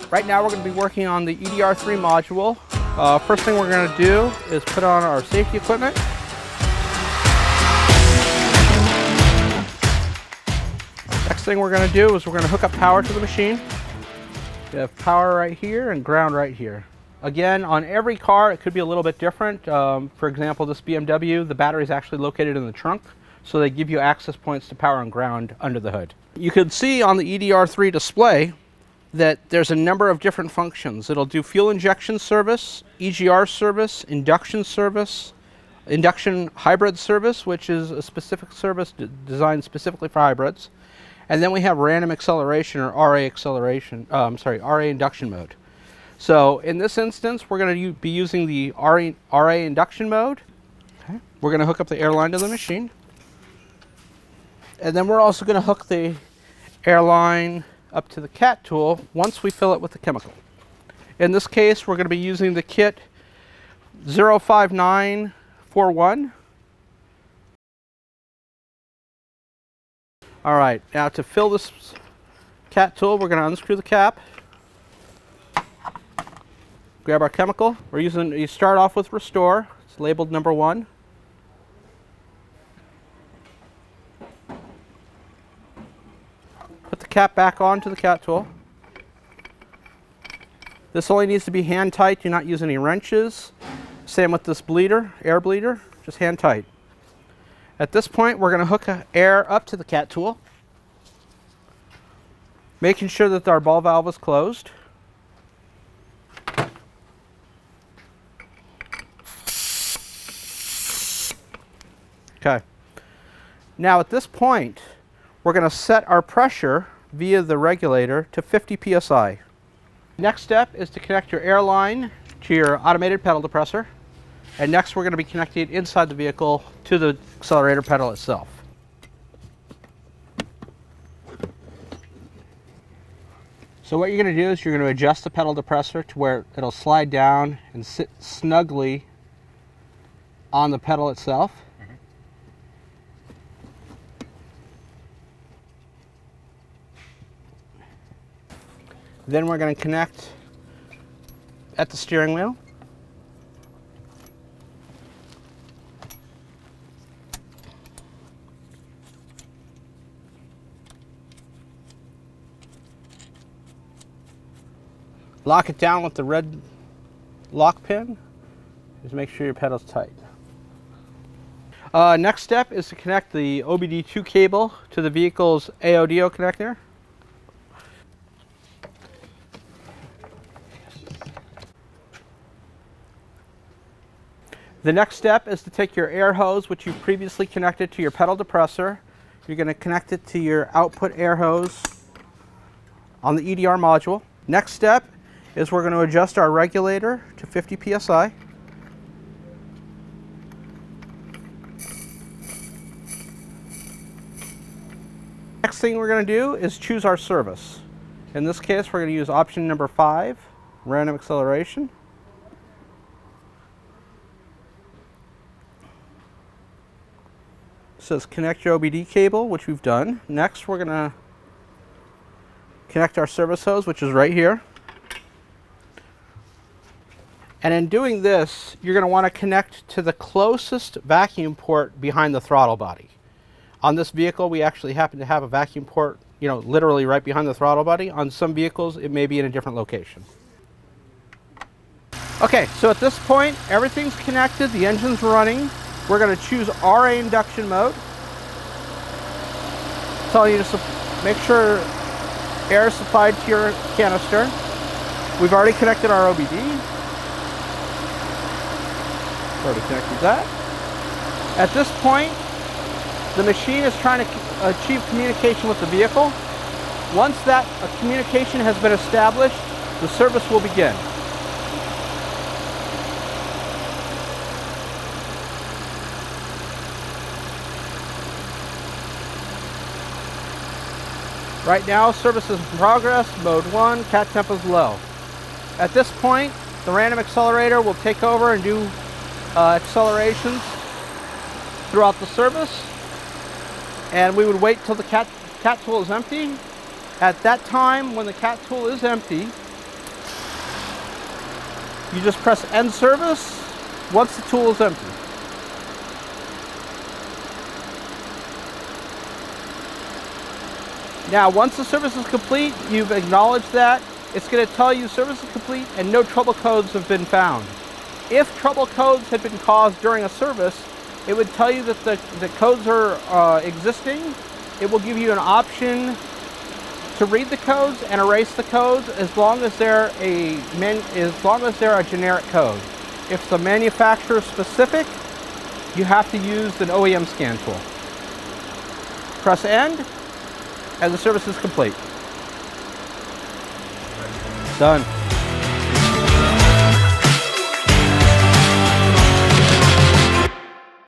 Right now we're going to be working on the EDR3 module. First thing we're going to do is put on our safety equipment. Next thing we're going to do is we're going to hook up power to the machine. We have power right here and ground right here. Again, on every car it could be a little bit different. For example, this BMW, the battery is actually located in the trunk, so they give you access points to power and ground under the hood. You can see on the EDR3 display that there's a number of different functions. It'll do fuel injection service, EGR service, induction hybrid service, which is a specific service designed specifically for hybrids. And then we have random acceleration or RA induction mode. So in this instance, we're going to be using the RA induction mode. Okay. We're going to hook up the airline to the machine. And then we're also going to hook the airline up to the cat tool once we fill it with the chemical. In this case, we're going to be using the kit 05941. All right, now to fill this cat tool, we're going to unscrew the cap. Grab our chemical. You start off with Restore. It's labeled number 1. Put the cap back onto the cat tool. This only needs to be hand tight. Do not use any wrenches. Same with this bleeder, air bleeder, just hand tight. At this point, we're going to hook air up to the cat tool, making sure that our ball valve is closed. Okay. Now at this point, we're going to set our pressure via the regulator to 50 psi. Next step is to connect your airline to your automated pedal depressor. And next we're going to be connecting it inside the vehicle to the accelerator pedal itself. So what you're going to do is you're going to adjust the pedal depressor to where it'll slide down and sit snugly on the pedal itself. Then we're going to connect at the steering wheel. Lock it down with the red lock pin. Just make sure your pedal's tight. Next step is to connect the OBD2 cable to the vehicle's AODO connector. The next step is to take your air hose, which you previously connected to your pedal depressor. You're going to connect it to your output air hose on the EDR module. Next step is we're going to adjust our regulator to 50 psi. Next thing we're going to do is choose our service. In this case, we're going to use option number 5, random acceleration. It says connect your OBD cable, which we've done. Next, we're going to connect our service hose, which is right here. And in doing this, you're going to want to connect to the closest vacuum port behind the throttle body. On this vehicle, we actually happen to have a vacuum port, literally right behind the throttle body. On some vehicles, it may be in a different location. Okay, so at this point, everything's connected, the engine's running. We're going to choose RA induction mode. Telling you to make sure air is supplied to your canister. We've already connected our OBD. Already connected that. At this point, the machine is trying to achieve communication with the vehicle. Once that communication has been established, the service will begin. Right now, service is in progress, mode 1, cat temp is low. At this point, the random accelerator will take over and do accelerations throughout the service. And we would wait till the cat tool is empty. At that time, when the cat tool is empty, You just press end service once the tool is empty. Now, once the service is complete, you've acknowledged that. It's going to tell you service is complete and no trouble codes have been found. If trouble codes had been caused during a service, it would tell you that the codes are existing. It will give you an option to read the codes and erase the codes as long as they're a generic code. If it's a manufacturer specific, you have to use an OEM scan tool. Press end, and the service is complete. Done.